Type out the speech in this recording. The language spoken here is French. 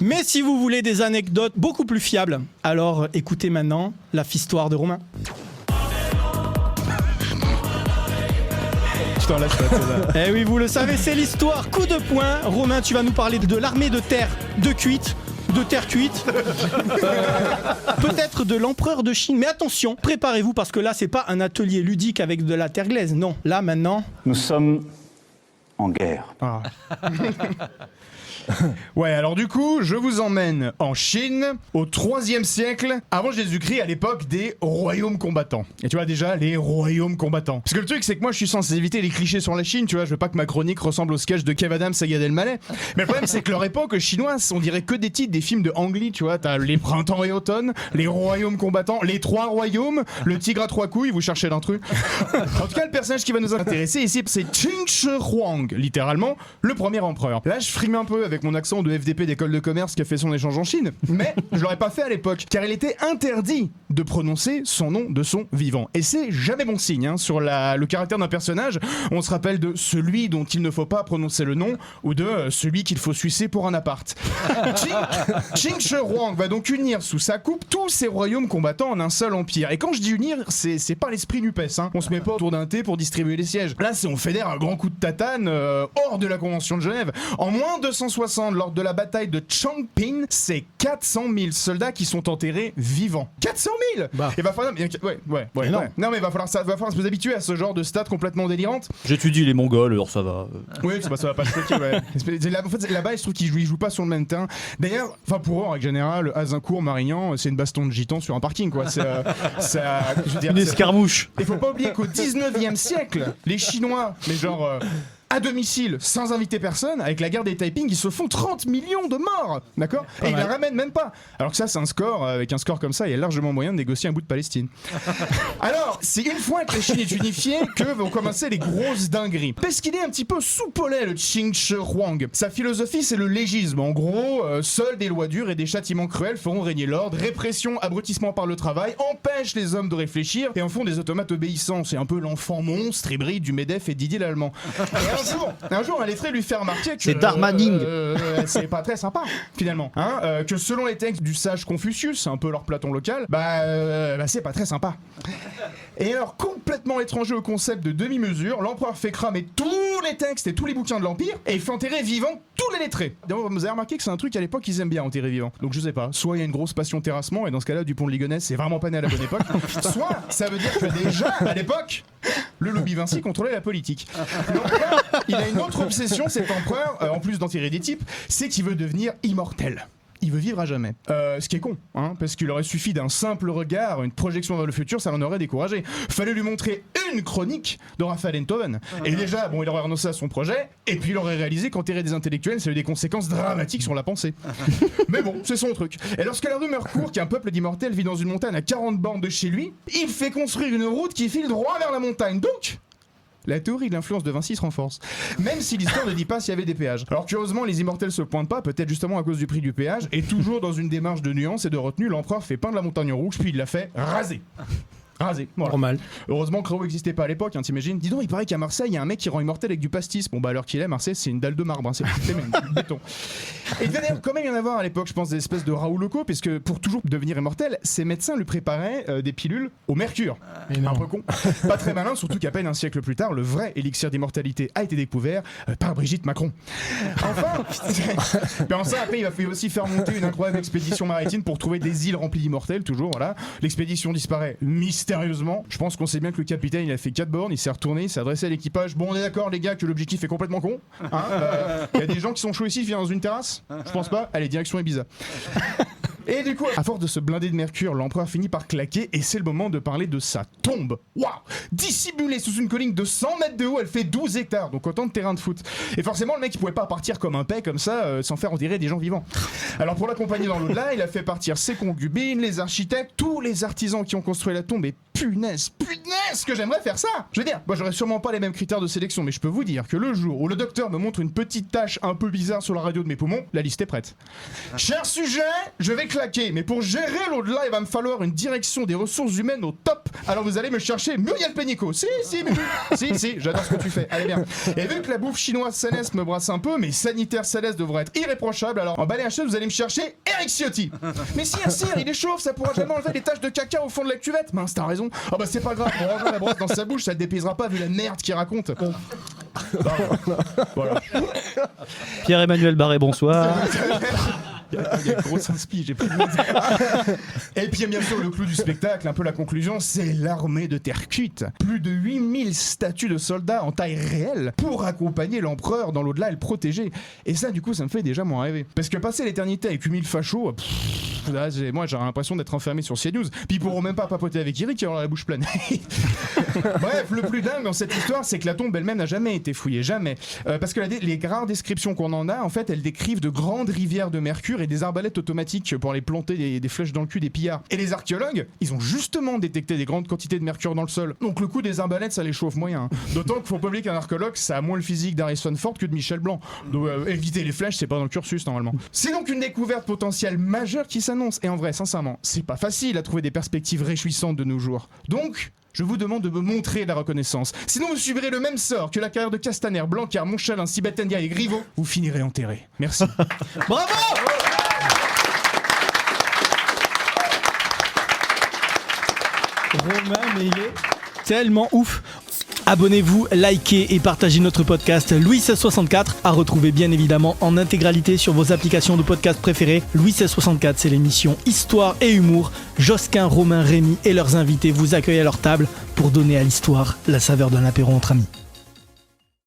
Mais si vous voulez des anecdotes beaucoup plus fiables, alors écoutez maintenant la fistoire de Romain. Eh oui, vous le savez, c'est l'histoire. Coup de poing. Romain, tu vas nous parler de l'armée de terre cuite. Peut-être de l'empereur de Chine. Mais attention, préparez-vous parce que là, c'est pas un atelier ludique avec de la terre glaise. Non, là, maintenant... Nous sommes en guerre. Ah. Ouais, alors du coup, je vous emmène en Chine, au 3e siècle, avant Jésus-Christ, à l'époque des royaumes combattants. Et tu vois déjà, les royaumes combattants. Parce que le truc, c'est que moi, je suis censé éviter les clichés sur la Chine, tu vois, je veux pas que ma chronique ressemble au sketch de Kev Adams et Gad Elmaleh. Mais le problème, c'est que leur époque chinoise, on dirait que des titres des films de Ang Lee, tu vois, t'as les printemps et automne, les royaumes combattants, les 3 royaumes, le tigre à 3 couilles, vous cherchez l'intrus. En tout cas, le personnage qui va nous intéresser ici, c'est Qin Shi Huang, littéralement, le premier empereur. Là, je frime un peu avec mon accent de FDP d'école de commerce qui a fait son échange en Chine, mais je l'aurais pas fait à l'époque, car il était interdit de prononcer son nom de son vivant. Et c'est jamais bon signe, hein, sur le caractère d'un personnage, on se rappelle de celui dont il ne faut pas prononcer le nom, ou de celui qu'il faut sucer pour un appart. Qin Shi Huang va donc unir sous sa coupe tous ces royaumes combattants en un seul empire. Et quand je dis unir, c'est pas l'esprit NUPES, hein. On se met pas autour d'un thé pour distribuer les sièges. Là, on fédère un grand coup de tatane hors de la Convention de Genève. En moins 260, lors de la bataille de Changping, c'est 400 000 soldats qui sont enterrés vivants. 400 000 bah. Et va falloir... Ouais. Non mais va falloir se habituer à ce genre de stats complètement délirantes. J'étudie les Mongols, alors ça va. Oui, ça va pas choquer, ouais. En fait, là-bas, je trouve qu'ils jouent pas sur le même terrain. D'ailleurs, pour eux, en règle générale, Azincourt, Marignan, c'est une baston de gitans sur un parking, quoi. Une escarmouche. Il faut pas oublier qu'au 19e siècle, les Chinois, mais genre... à domicile, sans inviter personne, avec la guerre des Taiping, ils se font 30 millions de morts, d'accord ? Et ils la ramènent même pas. Alors que ça, c'est un score, avec un score comme ça, il y a largement moyen de négocier un bout de Palestine. Alors, c'est une fois que la Chine est unifiée que vont commencer les grosses dingueries. Parce qu'il est un petit peu soupolé, le Qin Shi Huang. Sa philosophie, c'est le légisme. En gros, seuls des lois dures et des châtiments cruels feront régner l'ordre. Répression, abrutissement par le travail, empêche les hommes de réfléchir et en font des automates obéissants. C'est un peu l'enfant monstre hybride du MEDEF et Didier Lallemand. Un jour, on a lettré lui faire remarquer que... C'est Darmaning. C'est pas très sympa, finalement. Hein, que selon les textes du sage Confucius, un peu leur Platon local, c'est pas très sympa. Et alors, complètement étranger au concept de demi-mesure, l'empereur fait cramer tous les textes et tous les bouquins de l'Empire et il fait enterrer vivant tous les lettrés. D'ailleurs, vous avez remarqué que c'est un truc à l'époque ils aiment bien enterrer vivant. Donc je sais pas, soit il y a une grosse passion terrassement et dans ce cas-là, Dupont de Ligonnès c'est vraiment pas né à la bonne époque, soit ça veut dire que déjà, à l'époque, le lobby Vinci contrôlait la politique. Donc là, il a une autre obsession, cet empereur, en plus d'enterrer des types, c'est qu'il veut devenir immortel. Il veut vivre à jamais. Ce qui est con, hein, parce qu'il aurait suffi d'un simple regard, une projection vers le futur, ça l'en aurait découragé. Fallait lui montrer une chronique de Raphaël Enthoven. Et déjà, il aurait renoncé à son projet, et puis il aurait réalisé qu'enterrer des intellectuels, ça a eu des conséquences dramatiques sur la pensée. Mais bon, c'est son truc. Et lorsque la rumeur court qu'un peuple d'immortels vit dans une montagne à 40 bornes de chez lui, il fait construire une route qui file droit vers la montagne. Donc... la théorie de l'influence de Vinci se renforce, même si l'histoire ne dit pas s'il y avait des péages. Alors curieusement, les immortels se pointent pas, peut-être justement à cause du prix du péage, et toujours dans une démarche de nuance et de retenue, l'empereur fait peindre la montagne en rouge, puis il la fait raser. Rasé, voilà. Normal. Heureusement que Créo n'existait pas à l'époque, hein, t'imagines. Dis donc, il paraît qu'à Marseille, il y a un mec qui rend immortel avec du pastis. Bon, à l'heure qu'il est, Marseille, c'est une dalle de marbre, hein, c'est même du béton. Et il devait d'ailleurs quand même y en avoir à l'époque, je pense, des espèces de rats ou locaux, puisque pour toujours devenir immortel, ces médecins lui préparaient des pilules au mercure. Un peu con. Pas très malin, surtout qu'à peine un siècle plus tard, le vrai élixir d'immortalité a été découvert par Brigitte Macron. Enfin, après, il va falloir aussi faire monter une incroyable expédition maritime pour trouver des îles remplies d'immortels, toujours, voilà. L'expédition disparaît mystérieusement. Je pense qu'on sait bien que le capitaine, il a fait 4 bornes, il s'est retourné, il s'est adressé à l'équipage. Bon, on est d'accord, les gars, que l'objectif est complètement con. Hein, y a des gens qui sont chauds ici, qui viennent dans une terrasse. Je pense pas. Allez, direction Ibiza. Et du coup, à force de se blinder de mercure, l'empereur finit par claquer et c'est le moment de parler de sa tombe. Waouh! Dissimulée sous une colline de 100 mètres de haut, elle fait 12 hectares, donc autant de terrain de foot. Et forcément, le mec, il pouvait pas partir comme un paix, comme ça, sans faire enterrer des gens vivants. Alors pour l'accompagner dans l'au-delà, il a fait partir ses concubines, les architectes, tous les artisans qui ont construit la tombe. Et punaise, est-ce que j'aimerais faire ça? Je veux dire, moi j'aurais sûrement pas les mêmes critères de sélection, mais je peux vous dire que le jour où le docteur me montre une petite tache un peu bizarre sur la radio de mes poumons, la liste est prête. Cher sujet, je vais claquer, mais pour gérer l'au-delà, il va me falloir une direction des ressources humaines au top. Alors vous allez me chercher Muriel Pénicaud. Si, j'adore ce que tu fais. Allez bien. Et vu que la bouffe chinoise céleste me brasse un peu, mes sanitaires célestes devraient être irréprochables, alors en balai à vous allez me chercher Eric Ciotti. Mais si un cire, il est chauve, ça pourra jamais enlever les taches de caca au fond de la cuvette. Mince, t'as raison. Ah bah c'est pas grave, on rangera la brosse dans sa bouche, ça le dépaysera pas vu la merde qu'il raconte. Voilà. Pierre-Emmanuel Barré, bonsoir. Il y a une grosse inspi, j'ai plus de mots. Et puis bien sûr le clou du spectacle, un peu la conclusion, c'est l'armée de terre cuite. Plus de 8000 statues de soldats en taille réelle pour accompagner l'empereur dans l'au-delà et le protéger. Et ça du coup ça me fait déjà moins rêver. Parce que passer l'éternité avec 8000 fachos, là, moi j'aurais l'impression d'être enfermé sur CNews. Puis ils pourront même pas papoter avec Eric qui aura la bouche pleine. Bref, le plus dingue dans cette histoire, c'est que la tombe elle-même n'a jamais été fouillée, jamais. Parce que les rares descriptions qu'on en a, en fait, elles décrivent de grandes rivières de mercure et des arbalètes automatiques pour aller planter des flèches dans le cul des pillards. Et les archéologues, ils ont justement détecté des grandes quantités de mercure dans le sol. Donc le coup des arbalètes, ça les chauffe moyen. D'autant qu'il faut pas oublier qu'un archéologue, ça a moins le physique d'Harrison Ford que de Michel Blanc. Donc éviter les flèches, c'est pas dans le cursus normalement. C'est donc une découverte potentielle majeure qui s'annonce. Et en vrai, sincèrement, c'est pas facile à trouver des perspectives réjouissantes de nos jours. Donc, je vous demande de me montrer la reconnaissance. Sinon, vous subirez le même sort que la carrière de Castaner, Blanquer, Montchalin, Sibeth Ndiaye et Griveaux. Vous finirez enterré. Merci. Bravo! Romain, mais il est tellement ouf. Abonnez-vous, likez et partagez notre podcast Louis 1664 à retrouver bien évidemment en intégralité sur vos applications de podcast préférées. Louis 1664, c'est l'émission Histoire et Humour. Josquin, Romain, Rémi et leurs invités vous accueillent à leur table pour donner à l'histoire la saveur d'un apéro entre amis.